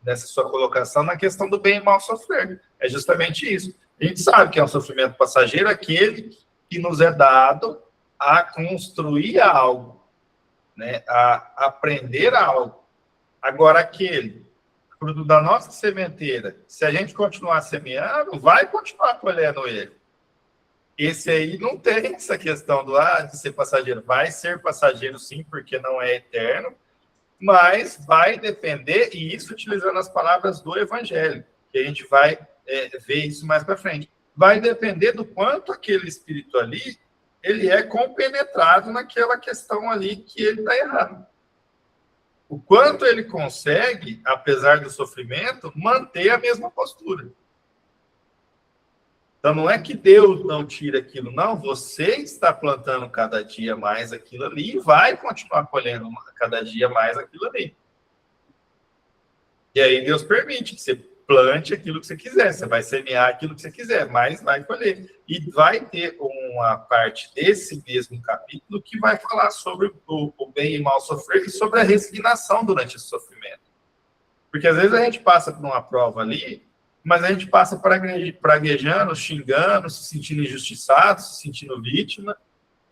nessa sua colocação na questão do bem e mal sofrer. É justamente isso. A gente sabe que é um sofrimento passageiro, aquele que nos é dado a construir algo, né? A aprender algo. Agora, aquele fruto da nossa sementeira, se a gente continuar semeando, vai continuar colhendo ele. Esse aí não tem essa questão de ser passageiro. Vai ser passageiro, sim, porque não é eterno, mas vai depender, e isso utilizando as palavras do Evangelho, que a gente vai ver isso mais para frente. Vai depender do quanto aquele espírito ali, ele é compenetrado naquela questão ali que ele está errado. O quanto ele consegue, apesar do sofrimento, manter a mesma postura. Então, não é que Deus não tira aquilo, não. Você está plantando cada dia mais aquilo ali e vai continuar colhendo cada dia mais aquilo ali. E aí Deus permite que você plante aquilo que você quiser. Você vai semear aquilo que você quiser, mas vai colher. E vai ter uma parte desse mesmo capítulo que vai falar sobre o bem e mal sofrer e sobre a resignação durante esse sofrimento. Porque às vezes a gente passa por uma prova ali, mas a gente passa praguejando, xingando, se sentindo injustiçado, se sentindo vítima.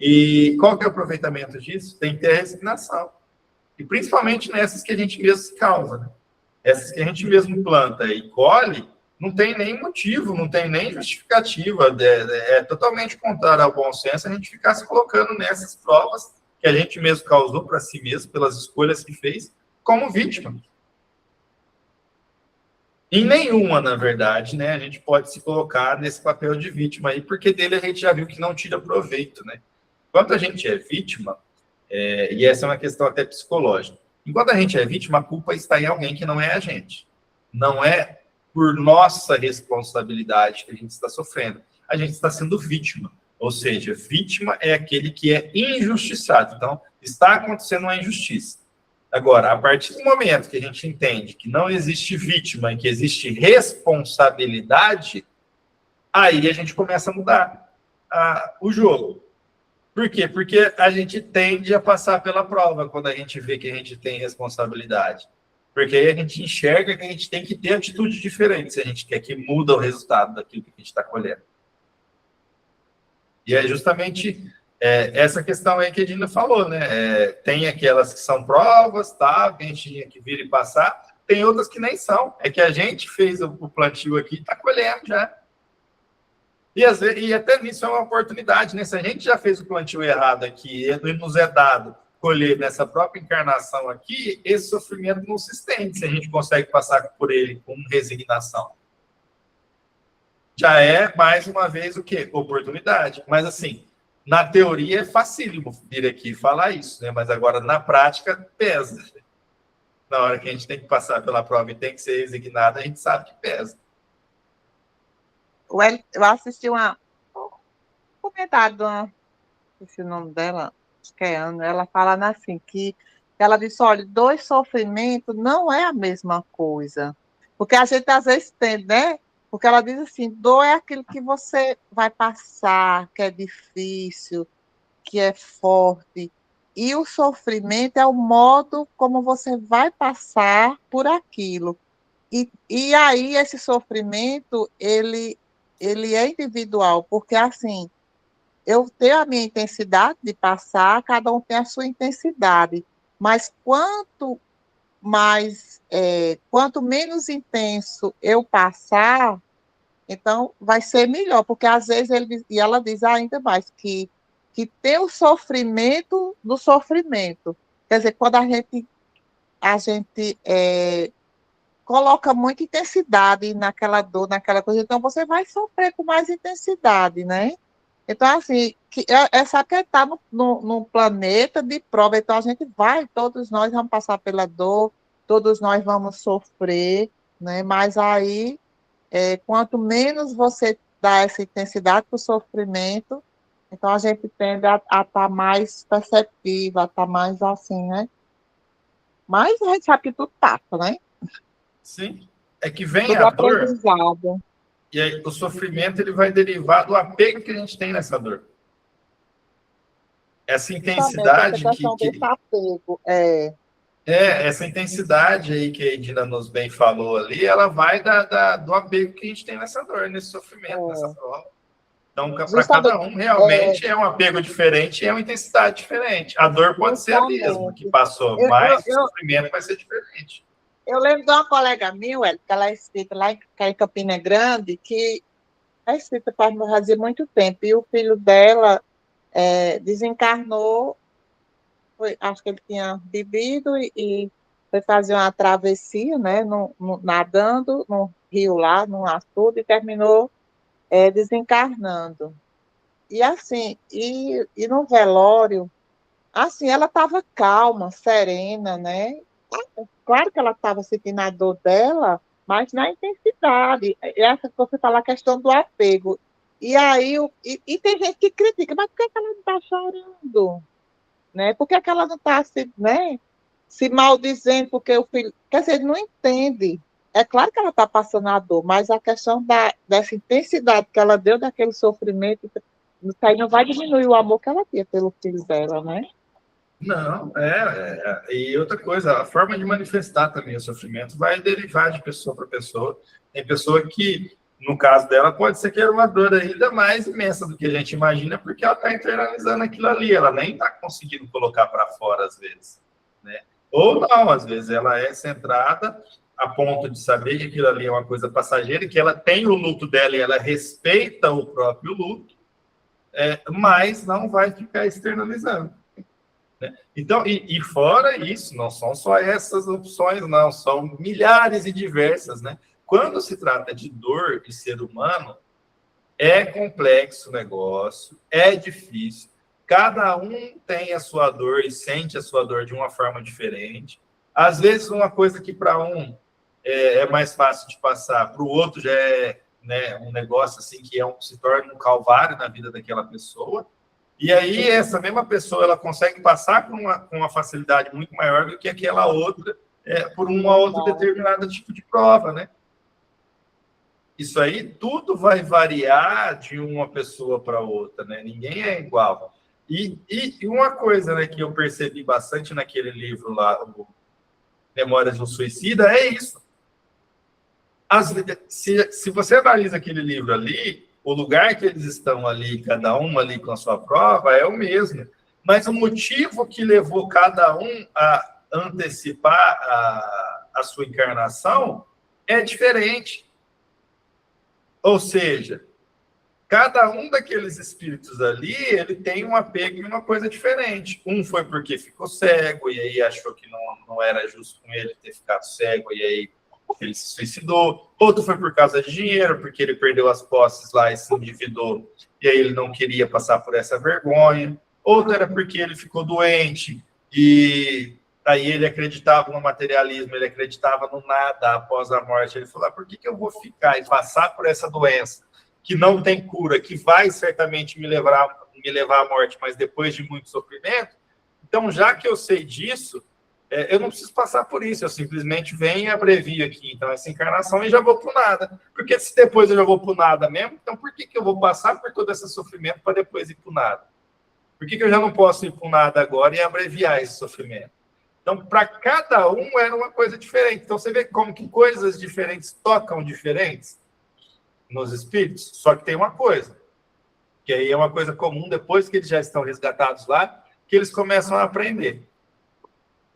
E qual que é o aproveitamento disso? Tem que ter a resignação. E principalmente nessas que a gente mesmo se causa, né? Essas que a gente mesmo planta e colhe, não tem nem motivo, não tem nem justificativa. É totalmente contrário ao bom senso a gente ficar se colocando nessas provas que a gente mesmo causou para si mesmo, pelas escolhas que fez, como vítima. Em nenhuma, na verdade, né, a gente pode se colocar nesse papel de vítima aí, porque dele a gente já viu que não tira proveito, né? Enquanto a gente é vítima, e essa é uma questão até psicológica, enquanto a gente é vítima, a culpa está em alguém que não é a gente. Não é por nossa responsabilidade que a gente está sofrendo. A gente está sendo vítima. Ou seja, vítima é aquele que é injustiçado. Então, está acontecendo uma injustiça. Agora, a partir do momento que a gente entende que não existe vítima e que existe responsabilidade, aí a gente começa a mudar o jogo. Por quê? Porque a gente tende a passar pela prova quando a gente vê que a gente tem responsabilidade. Porque aí a gente enxerga que a gente tem que ter atitude diferente se a gente quer que muda o resultado daquilo que a gente está colhendo. E é justamente essa questão aí que a Dina falou, né? Tem aquelas que são provas, tá? Que a gente tinha que vir e passar. Tem outras que nem são. É que a gente fez o plantio aqui e está colhendo já. E até nisso é uma oportunidade, né? Se a gente já fez o plantio errado aqui e nos é dado colher nessa própria encarnação aqui, esse sofrimento não se estende se a gente consegue passar por ele com resignação. Já é, mais uma vez, o quê? Oportunidade. Mas, assim, na teoria é facílimo vir aqui e falar isso, né? Mas agora, na prática, pesa. Na hora que a gente tem que passar pela prova e tem que ser resignado, a gente sabe que pesa. Eu assisti um comentário de esse nome dela, acho que é Ana, ela falando assim, que ela disse, olha, dor e sofrimento não é a mesma coisa. Porque a gente às vezes tem, né? Porque ela diz assim, dor é aquilo que você vai passar, que é difícil, que é forte. E o sofrimento é o modo como você vai passar por aquilo. E aí esse sofrimento, ele é individual, porque assim, eu tenho a minha intensidade de passar, cada um tem a sua intensidade, mas quanto menos intenso eu passar, então vai ser melhor, porque às vezes ela diz ainda mais que tem o sofrimento do sofrimento, quer dizer, quando a gente coloca muita intensidade naquela dor, naquela coisa, então você vai sofrer com mais intensidade, né? Então, assim, essa que está no planeta de prova, então a gente vai, todos nós vamos passar pela dor, todos nós vamos sofrer, né? Mas aí, quanto menos você dá essa intensidade para o sofrimento, então a gente tende a estar mais perceptiva, a estar mais assim, né? Mas a gente sabe que tudo passa, né? Sim. É que vem Tudo a dor, aprendizado. e aí o sofrimento ele vai derivar do apego que a gente tem nessa dor. Essa Justamente essa intensidade questão desse apego. essa intensidade aí que a Edina nos bem falou ali, ela vai do apego que a gente tem nessa dor, nesse sofrimento, nessa prova. Então, para cada um, realmente é um apego diferente e é uma intensidade diferente. A dor pode ser a mesma que passou, mas o sofrimento vai ser diferente. Eu lembro de uma colega minha, que ela é escrita lá em Campina Grande, que é escrita fazia muito tempo, e o filho dela desencarnou, acho que ele tinha bebido e foi fazer uma travessia, né, nadando no rio lá, no açude, e terminou desencarnando. E assim, e no velório, assim, ela estava calma, serena, né? Claro que ela estava sentindo a dor dela, mas na intensidade. Essa que você fala, a questão do apego. E aí, e tem gente que critica, mas por que ela não está chorando? Né? Por que ela não está se maldizendo? Porque o filho. Quer dizer, ele não entende. É claro que ela está passando a dor, mas a questão dessa intensidade que ela deu daquele sofrimento, isso aí não vai diminuir o amor que ela tinha pelo filho dela, né? Não, e outra coisa, a forma de manifestar também o sofrimento vai derivar de pessoa para pessoa. Tem pessoa que, no caso dela, pode ser que era uma dor ainda mais imensa do que a gente imagina, porque ela está internalizando aquilo ali, ela nem está conseguindo colocar para fora, às vezes. Né? Ou não, às vezes ela é centrada a ponto de saber que aquilo ali é uma coisa passageira, que ela tem o luto dela e ela respeita o próprio luto, mas não vai ficar externalizando. Então, e fora isso, não são só essas opções, não, são milhares e diversas, né? Quando se trata de dor de ser humano, é complexo o negócio, é difícil, cada um tem a sua dor e sente a sua dor de uma forma diferente. Às vezes, uma coisa que para um é mais fácil de passar, para o outro já é, né, um negócio assim que se torna um calvário na vida daquela pessoa. E aí, essa mesma pessoa, ela consegue passar com uma facilidade muito maior do que aquela outra, por um outro determinado tipo de prova, né? Isso aí, tudo vai variar de uma pessoa para outra, né? Ninguém é igual. E uma coisa, né, que eu percebi bastante naquele livro lá, Memórias de um Suicida, é isso. Se você analisa aquele livro ali, o lugar que eles estão ali, cada um ali com a sua prova, é o mesmo. Mas o motivo que levou cada um a antecipar a sua encarnação é diferente. Ou seja, cada um daqueles espíritos ali, ele tem um apego em uma coisa diferente. Um foi porque ficou cego, e aí achou que não era justo com ele ter ficado cego, e aí ele se suicidou. Outro foi por causa de dinheiro, porque ele perdeu as posses lá e se endividou, e aí ele não queria passar por essa vergonha. Outro era porque ele ficou doente, e aí ele acreditava no materialismo, ele acreditava no nada após a morte. Ele falou, por que eu vou ficar e passar por essa doença, que não tem cura, que vai certamente me levar à morte, mas depois de muito sofrimento? Então, já que eu sei disso, eu não preciso passar por isso, eu simplesmente venho e abrevio aqui, então, essa encarnação, e já vou para o nada. Porque se depois eu já vou para o nada mesmo, então por que eu vou passar por todo esse sofrimento para depois ir para o nada? Por que eu já não posso ir para o nada agora e abreviar esse sofrimento? Então, para cada um era uma coisa diferente. Então, você vê como que coisas diferentes tocam diferentes nos espíritos, só que tem uma coisa, que aí é uma coisa comum, depois que eles já estão resgatados lá, que eles começam a aprender.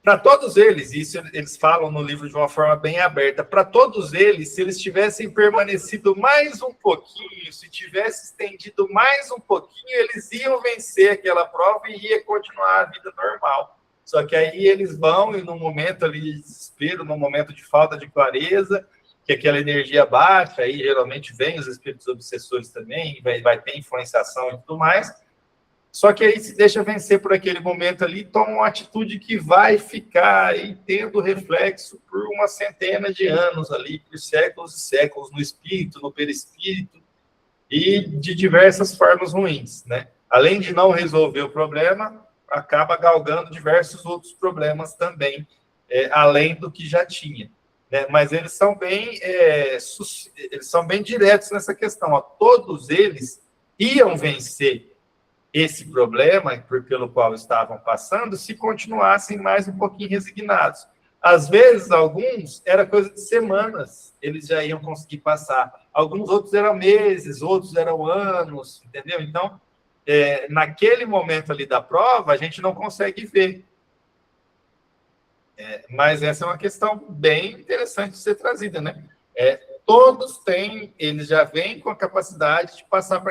Para todos eles, isso eles falam no livro de uma forma bem aberta, para todos eles, se eles tivessem permanecido mais um pouquinho, se tivesse estendido mais um pouquinho, eles iam vencer aquela prova e ia continuar a vida normal. Só que aí eles vão e num momento ali de desespero, num momento de falta de clareza, que aquela energia baixa, aí geralmente vem os espíritos obsessores também, vai ter influenciação e tudo mais. Só que aí se deixa vencer por aquele momento ali, toma uma atitude que vai ficar aí tendo reflexo por uma centena de anos ali, por séculos e séculos, no espírito, no perispírito, e de diversas formas ruins, né? Além de não resolver o problema, acaba galgando diversos outros problemas também, além do que já tinha, né? Mas eles são bem diretos nessa questão. Ó. Todos eles iam vencer esse problema pelo qual estavam passando se continuassem mais um pouquinho resignados. Às vezes, alguns, era coisa de semanas, eles já iam conseguir passar. Alguns outros eram meses, outros eram anos, entendeu? Então, naquele momento ali da prova, a gente não consegue ver. Mas essa é uma questão bem interessante de ser trazida, né? Todos têm, eles já vêm com a capacidade de passar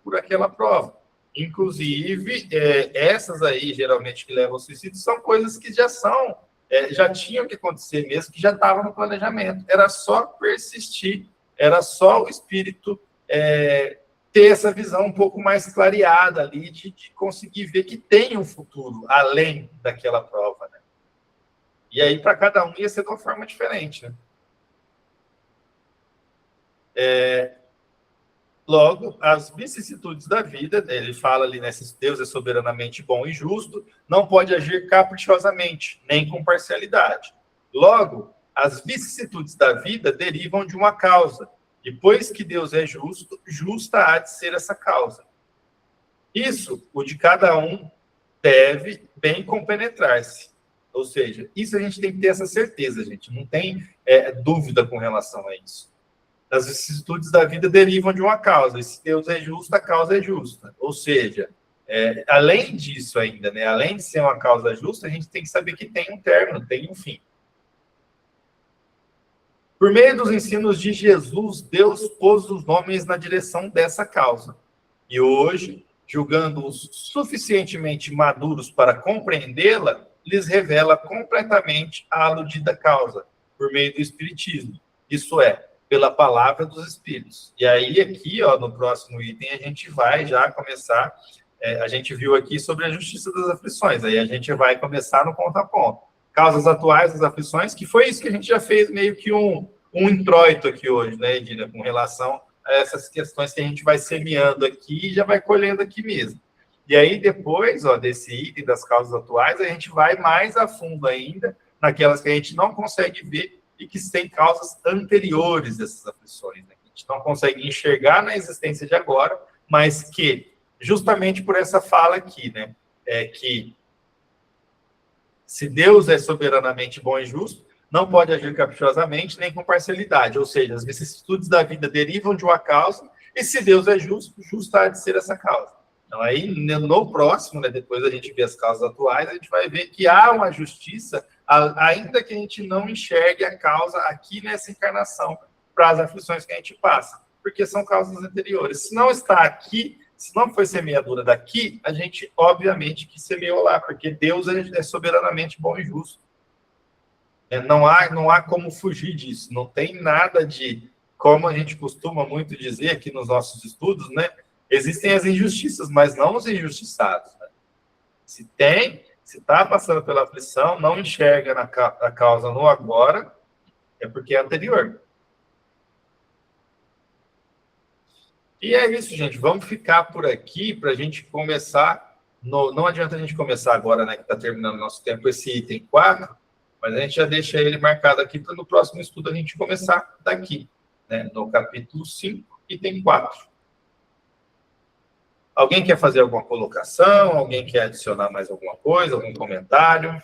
por aquela prova. Inclusive, essas aí, geralmente, que levam ao suicídio, são coisas que já tinham que acontecer mesmo, que já estavam no planejamento. Era só persistir, era só o espírito ter essa visão um pouco mais clareada ali, de conseguir ver que tem um futuro além daquela prova, né? E aí, para cada um, ia ser de uma forma diferente, né? Logo, as vicissitudes da vida, ele fala ali nesse Deus é soberanamente bom e justo, não pode agir caprichosamente, nem com parcialidade. Logo, as vicissitudes da vida derivam de uma causa, e pois que Deus é justo, justa há de ser essa causa. Isso, o de cada um, deve bem compenetrar-se. Ou seja, isso a gente tem que ter essa certeza, gente, não tem dúvida com relação a isso. As vicissitudes da vida derivam de uma causa. E se Deus é justo, a causa é justa. Ou seja, além disso ainda, né, além de ser uma causa justa, a gente tem que saber que tem um término, tem um fim. Por meio dos ensinos de Jesus, Deus pôs os homens na direção dessa causa. E hoje, julgando-os suficientemente maduros para compreendê-la, lhes revela completamente a aludida causa, por meio do Espiritismo. Isso é, pela palavra dos Espíritos. E aí, aqui, ó, no próximo item, a gente vai já começar, a gente viu aqui sobre a justiça das aflições, aí a gente vai começar no ponto a ponto. Causas atuais das aflições, que foi isso que a gente já fez meio que um introito aqui hoje, né, Edina, com relação a essas questões que a gente vai semeando aqui e já vai colhendo aqui mesmo. E aí, depois, ó, desse item das causas atuais, a gente vai mais a fundo ainda naquelas que a gente não consegue ver e que têm causas anteriores dessas aflições, né? A gente não consegue enxergar na existência de agora, mas que, justamente por essa fala aqui, né, que se Deus é soberanamente bom e justo, não pode agir caprichosamente nem com parcialidade, ou seja, as vicissitudes da vida derivam de uma causa, e se Deus é justo, justa há de ser essa causa. Então, aí, no próximo, né, depois a gente vê as causas atuais, a gente vai ver que há uma justiça, ainda que a gente não enxergue a causa aqui nessa encarnação para as aflições que a gente passa, porque são causas anteriores. Se não está aqui, se não foi semeadura daqui, a gente, obviamente, que semeou lá, porque Deus é soberanamente bom e justo. Não há como fugir disso, não tem nada de, como a gente costuma muito dizer aqui nos nossos estudos, né? Existem as injustiças, mas não os injustiçados. Né? Se está passando pela aflição, não enxerga a causa no agora, é porque é anterior. E é isso, gente. Vamos ficar por aqui para a gente começar. Não adianta a gente começar agora, né, que está terminando o nosso tempo, esse item 4, mas a gente já deixa ele marcado aqui para no próximo estudo a gente começar daqui, né, no capítulo 5, item 4. Alguém quer fazer alguma colocação? Alguém quer adicionar mais alguma coisa? Algum comentário?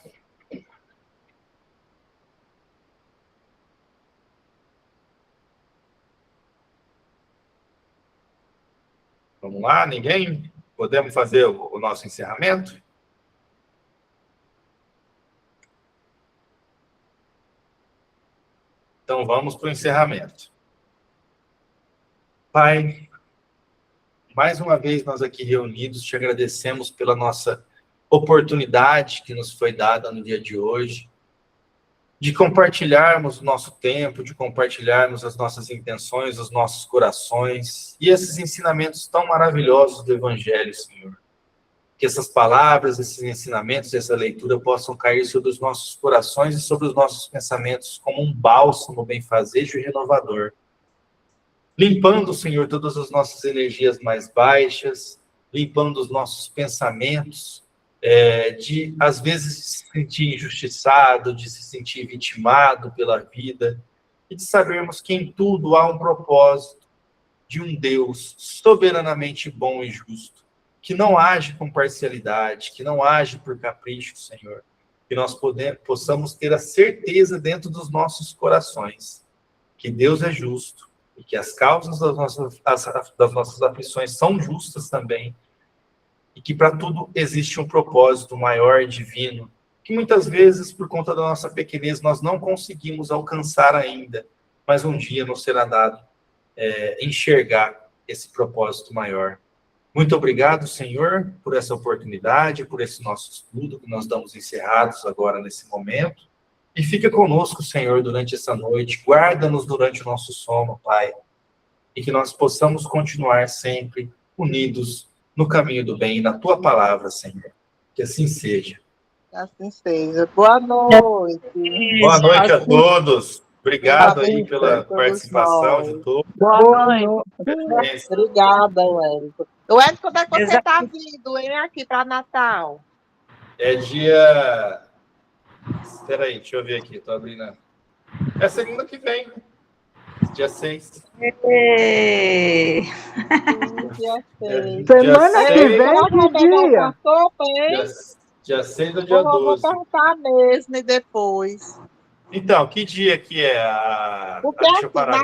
Vamos lá, ninguém? Podemos fazer o nosso encerramento? Então, vamos para o encerramento. Pai, mais uma vez nós aqui reunidos, te agradecemos pela nossa oportunidade que nos foi dada no dia de hoje, de compartilharmos o nosso tempo, de compartilharmos as nossas intenções, os nossos corações, e esses ensinamentos tão maravilhosos do Evangelho, Senhor. Que essas palavras, esses ensinamentos, essa leitura possam cair sobre os nossos corações e sobre os nossos pensamentos como um bálsamo benfazejo e renovador. Limpando, Senhor, todas as nossas energias mais baixas, limpando os nossos pensamentos, de, às vezes, se sentir injustiçado, de se sentir vitimado pela vida, e de sabermos que em tudo há um propósito de um Deus soberanamente bom e justo, que não age com parcialidade, que não age por capricho, Senhor, que nós possamos ter a certeza dentro dos nossos corações que Deus é justo e que as causas das nossas aflições são justas também, e que para tudo existe um propósito maior e divino, que muitas vezes, por conta da nossa pequenez, nós não conseguimos alcançar ainda, mas um dia nos será dado enxergar esse propósito maior. Muito obrigado, Senhor, por essa oportunidade, por esse nosso estudo, que nós damos encerrados agora nesse momento. E fica conosco, Senhor, durante essa noite. Guarda-nos durante o nosso sono, Pai. E que nós possamos continuar sempre unidos no caminho do bem e na Tua palavra, Senhor. Que assim seja. Assim seja. Boa noite. Boa noite a Assim todos. Obrigado aí seja, pela todos participação nós. de todos. Boa noite. Obrigada, Wellington. Wellington, quando é que você está vindo, hein, aqui para Natal? É dia... Espera aí, deixa eu ver aqui. Estou abrindo. É segunda que vem, dia 6. Dia 6. Semana que vem, que dia? Dia 6 ou dia Eu vou 12. perguntar mesmo e depois. Então, que dia que é? Porque Deixa eu assim, parar.